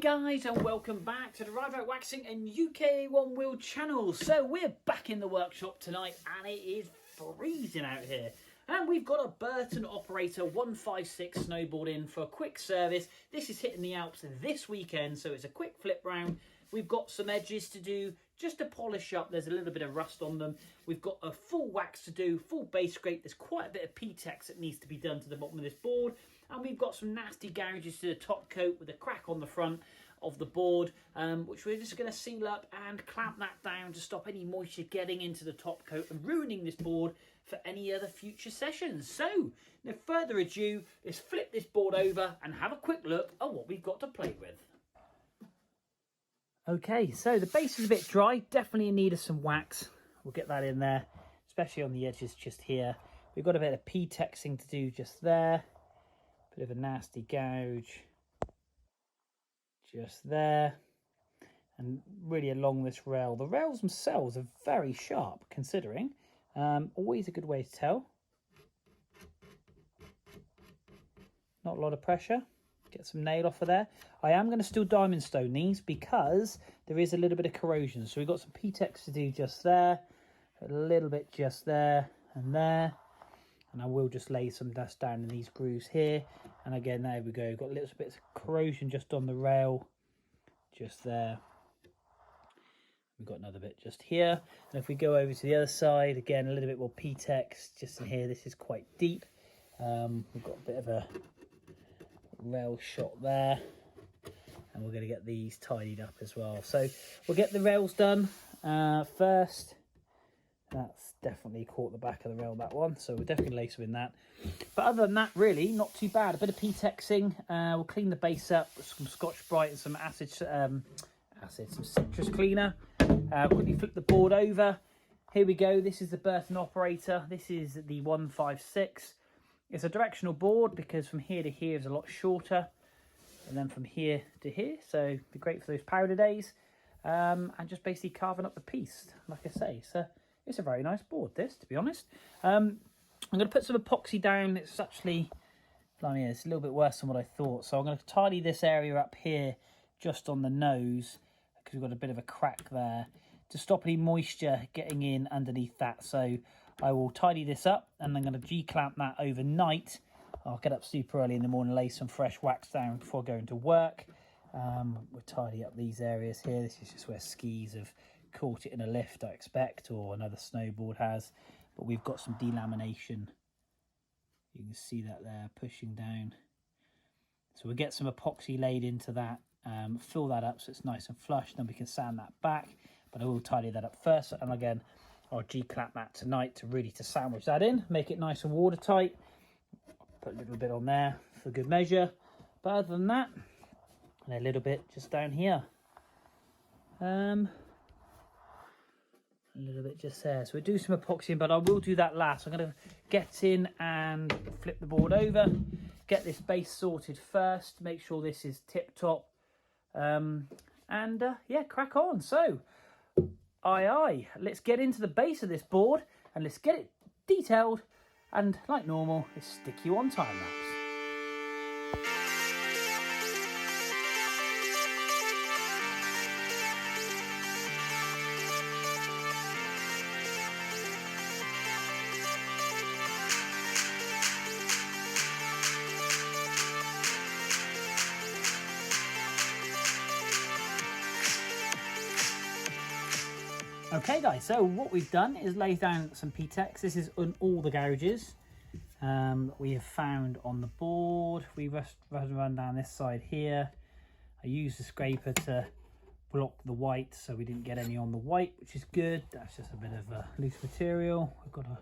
guys, and welcome back to the Ride Bike Waxing and UK One Wheel channel. So we're back in the workshop tonight and it is freezing out here. And we've got a Burton Operator 156 snowboard in for a quick service. This is hitting the Alps this weekend, so it's a quick flip round. We've got some edges to do just to polish up. There's a little bit of rust on them. We've got a full wax to do, full base scrape. There's quite a bit of PTEX that needs to be done to the bottom of this board. And we've got some nasty gouges to the top coat with a crack on the front of the board, which we're just going to seal up and clamp that down to stop any moisture getting into the top coat and ruining this board for any other future sessions. So, no further ado, let's flip this board over and have a quick look at what we've got to play with. Okay, so the base is a bit dry, definitely in need of some wax. We'll get that in there, especially on the edges just here. We've got a bit of PTEXing to do just there. Bit of a nasty gouge just there. And really along this rail. The rails themselves are very sharp, considering. Always a good way to tell. Not a lot of pressure. Get some nail off of there. I am going to still diamond stone these because there is a little bit of corrosion. So we've got some PTEX to do just there, a little bit just there and there. And I will just lay some dust down in these grooves here. And again, there we go. Got little bits of corrosion just on the rail, just there. We've got another bit just here. And if we go over to the other side, again, a little bit more PTEX just in here. This is quite deep. We've got a bit of a rail shot there, and we're going to get these tidied up as well. So we'll get the rails done first. That's definitely caught the back of the rail, that one, so we'll definitely lay some in that. But other than that, really not too bad. A bit of PTEXing. We'll clean the base up with some Scotch Brite and some some citrus cleaner. Quickly flip the board over. Here we go. This is the Burton Operator. This is the 156. It's a directional board because from here to here is a lot shorter, and then from here to here, so it'd be great for those powder days, and just basically carving up the piece, like I say. So it's a very nice board, this, to be honest. I'm going to put some epoxy down. It's actually, blimey, it's a little bit worse than what I thought. So I'm going to tidy this area up here just on the nose, because we've got a bit of a crack there, to stop any moisture getting in underneath that. So I will tidy this up and I'm going to G-clamp that overnight. I'll get up super early in the morning, lay some fresh wax down before going to work. We'll tidy up these areas here. This is just where skis have caught it in a lift, I expect, or another snowboard has. But we've got some delamination. You can see that there, pushing down. So we'll get some epoxy laid into that, fill that up so it's nice and flush, then we can sand that back. But I will tidy that up first, and again, I'll G-clamp that tonight to sandwich that in, make it nice and watertight. Put a little bit on there for good measure. But other than that, and a little bit just down here. A little bit just there. So we'll do some epoxying, but I will do that last. I'm going to get in and flip the board over, get this base sorted first, make sure this is tip-top, yeah, crack on. So, aye, let's get into the base of this board and let's get it detailed, and like normal, let's stick you on time lapse. Okay guys, so what we've done is lay down some PTEX. This is on all the gouges we have found on the board. We run down this side here. I used the scraper to block the white so we didn't get any on the white, which is good. That's just a bit of loose material. We've got a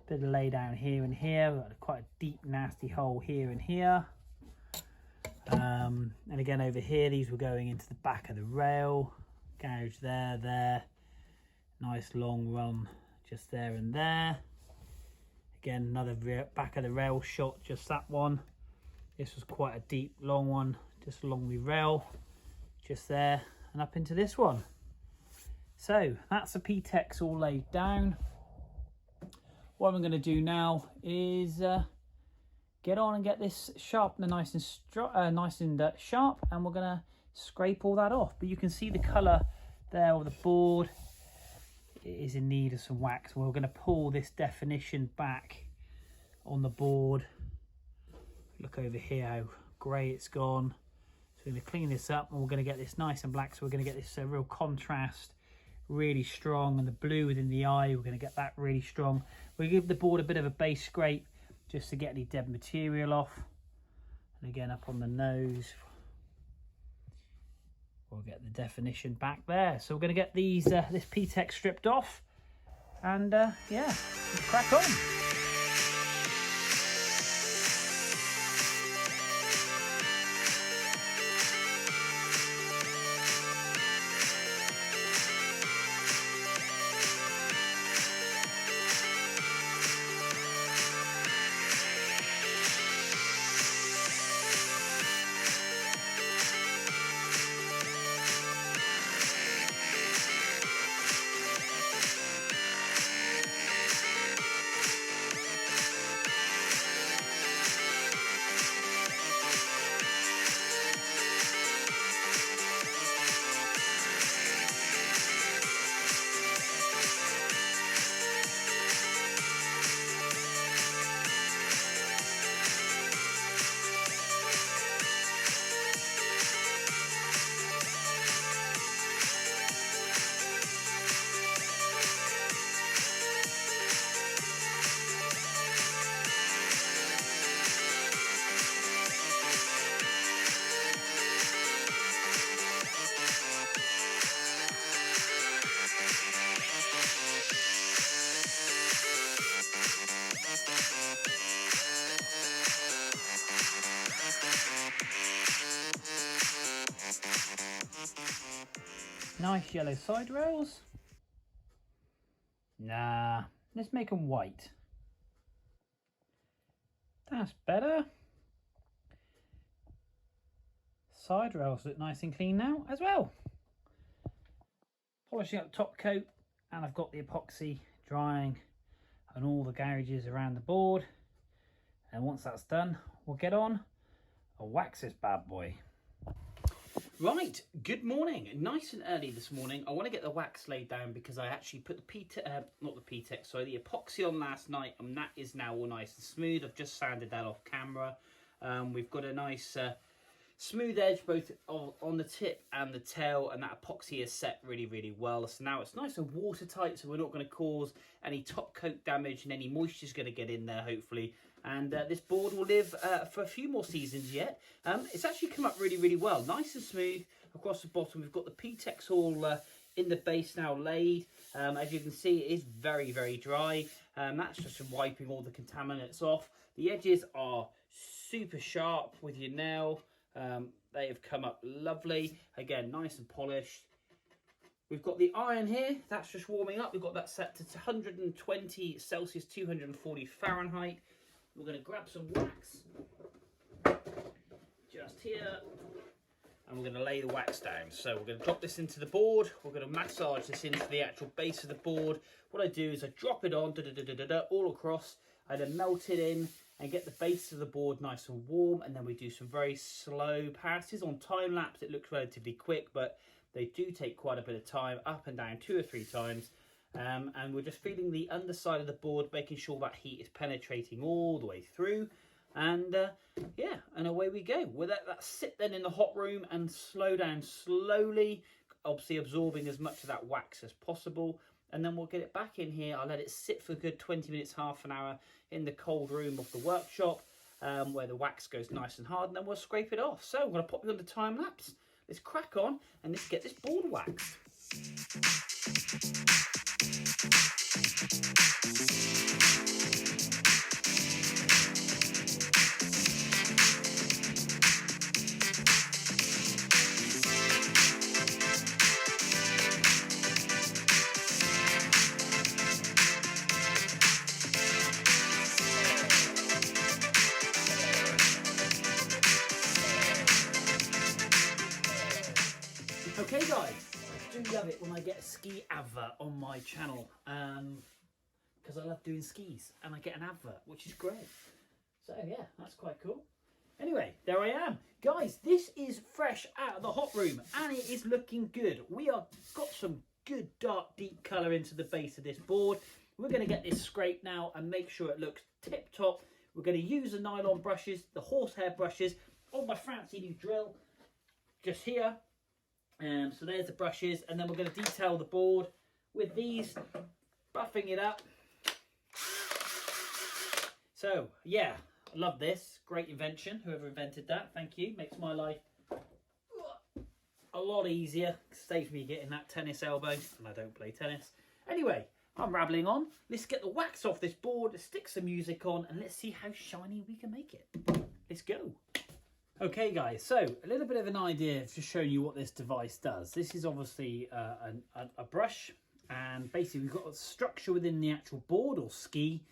bit of lay down here and here. We've got quite a deep nasty hole here and here. And again over here, these were going into the back of the rail. Gouge there. Nice long run just there and there. Again, another back of the rail shot, just that one. This was quite a deep long one just along the rail, just there and up into this one. So that's the PTEX all laid down. What I'm going to do now is get on and get this sharpener nice and sharp, and we're going to scrape all that off. But you can see the colour there of the board. It is in need of some wax. We're going to pull this definition back on the board. Look over here how grey it's gone. So we're going to clean this up and we're going to get this nice and black. So we're going to get this real contrast, really strong, and the blue within the eye, we're going to get that really strong. We'll give the board a bit of a base scrape just to get any dead material off. And again, up on the nose, we'll get the definition back there. So we're going to get these this PTEX stripped off, and yeah, let's crack on. Nice yellow side rails. Nah, let's make them white. That's better. Side rails look nice and clean now as well. Polishing up the top coat, and I've got the epoxy drying on all the garages around the board. And once that's done, we'll get on and wax this bad boy. Right, good morning. Nice and early this morning. I want to get the wax laid down because I actually put the the epoxy on last night, and that is now all nice and smooth. I've just sanded that off camera. We've got a nice smooth edge both on the tip and the tail, and that epoxy is set really well. So now it's nice and watertight, so we're not going to cause any top coat damage, and any moisture is going to get in there hopefully. And this board will live for a few more seasons yet. It's actually come up really well, nice and smooth across the bottom. We've got the PTEX all in the base now laid. As you can see, it is very dry. That's just from wiping all the contaminants off. The edges are super sharp with your nail. They have come up lovely. Again, nice and polished. We've got the iron here, that's just warming up. We've got that set to 120 Celsius, 240 Fahrenheit. We're going to grab some wax just here, and we're going to lay the wax down. So we're going to drop this into the board. We're going to massage this into the actual base of the board. What I do is I drop it on all across. I then melt it in and get the base of the board nice and warm, and then we do some very slow passes. On time lapse it looks relatively quick, but they do take quite a bit of time, up and down 2 or 3 times. And we're just feeling the underside of the board, making sure that heat is penetrating all the way through. And yeah, and away we go. We'll let that sit then in the hot room and slow down slowly, obviously absorbing as much of that wax as possible. And then we'll get it back in here. I'll let it sit for a good 20 minutes, half an hour in the cold room of the workshop, where the wax goes nice and hard, and then we'll scrape it off. So I'm going to pop you on the time lapse. Let's crack on and let's get this board waxed. Okay guys, I do love it when I get a ski advert on my channel, because I love doing skis and I get an advert, which is great. So yeah, that's quite cool. Anyway, there I am. Guys, this is fresh out of the hot room and it is looking good. We are got some good dark deep colour into the base of this board. We're going to get this scraped now and make sure it looks tip top. We're going to use the nylon brushes, the horsehair brushes on my fancy new drill just here. So there's the brushes, and then we're going to detail the board with these, buffing it up. So yeah, I love this. Great invention, whoever invented that. Thank you. Makes my life a lot easier. Saves me getting that tennis elbow, and I don't play tennis. Anyway, I'm rambling on. Let's get the wax off this board, let's stick some music on, and let's see how shiny we can make it. Let's go. Okay guys, so a little bit of an idea of just showing you what this device does. This is obviously a brush, and basically we've got a structure within the actual board or ski,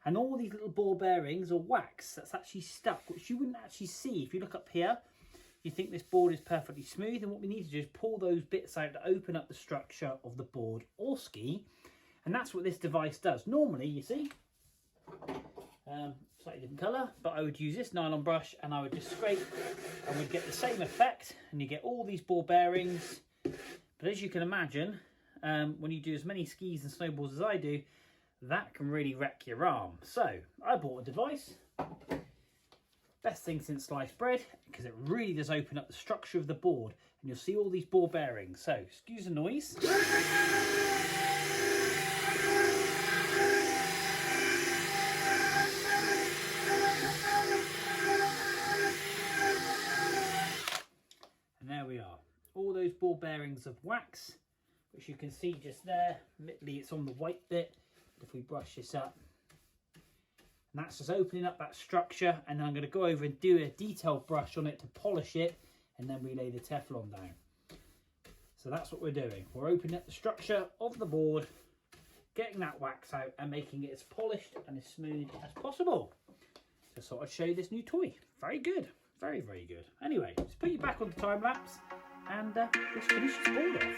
and all these little ball bearings or wax that's actually stuck, which you wouldn't actually see. If you look up here, you think this board is perfectly smooth, and what we need to do is pull those bits out to open up the structure of the board or ski, and that's what this device does. Normally, you see, slightly different colour, but I would use this nylon brush and I would just scrape and we'd get the same effect, and you get all these ball bearings. But as you can imagine, when you do as many skis and snowboards as I do, that can really wreck your arm. So I bought a device, best thing since sliced bread, because it really does open up the structure of the board, and you'll see all these ball bearings. So excuse the noise. There we are, all those ball bearings of wax, which you can see just there. Admittedly, it's on the white bit. If we brush this up, and that's just opening up that structure, and then I'm going to go over and do a detailed brush on it to polish it, and then relay the Teflon down. So that's what we're doing. We're opening up the structure of the board, getting that wax out, and making it as polished and as smooth as possible. Just thought I'd show you this new toy. Very good. Very, very good. Anyway, let's put you back on the time lapse and let's finish this board off.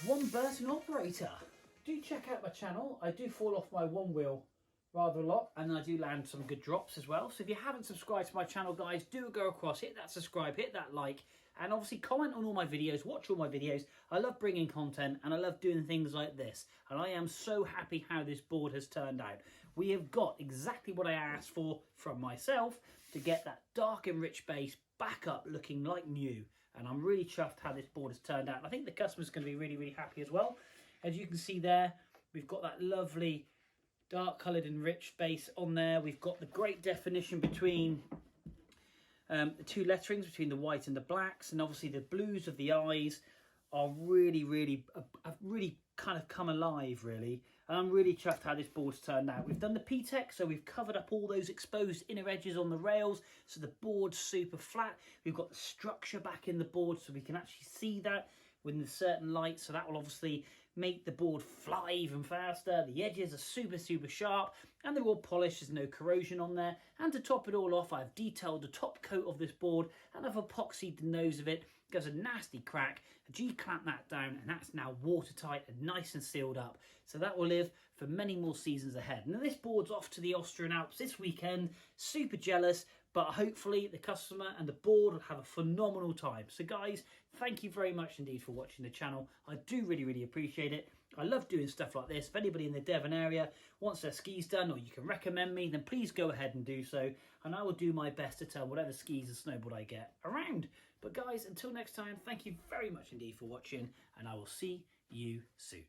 One Burton Operator. Do check out my channel. I do fall off my one wheel rather a lot, and I do land some good drops as well. So if you haven't subscribed to my channel, guys, do go across, hit that subscribe, hit that like, and obviously comment on all my videos, watch all my videos. I love bringing content and I love doing things like this, and I am so happy how this board has turned out. We have got exactly what I asked for from myself to get that dark and rich base back up looking like new. And I'm really chuffed how this board has turned out. I think the customer's going to be really, really happy as well. As you can see there, we've got that lovely dark coloured and rich base on there. We've got the great definition between the two letterings, between the white and the blacks. And obviously the blues of the eyes are really kind of come alive, really. And I'm really chuffed how this board's turned out. We've done the PTEX, so we've covered up all those exposed inner edges on the rails, so the board's super flat. We've got the structure back in the board, so we can actually see that with a certain light, so that will obviously make the board fly even faster. The edges are super sharp, and they're all polished. There's no corrosion on there. And to top it all off, I've detailed the top coat of this board, and I've epoxied the nose of it. Gives a nasty crack. A G-clamp that down, and that's now watertight and nice and sealed up. So that will live for many more seasons ahead. Now this board's off to the Austrian Alps this weekend. Super jealous, but hopefully the customer and the board will have a phenomenal time. So guys, thank you very much indeed for watching the channel. I do really appreciate it. I love doing stuff like this. If anybody in the Devon area wants their skis done, or you can recommend me, then please go ahead and do so. And I will do my best to turn whatever skis and snowboard I get around. But guys, until next time, thank you very much indeed for watching, and I will see you soon.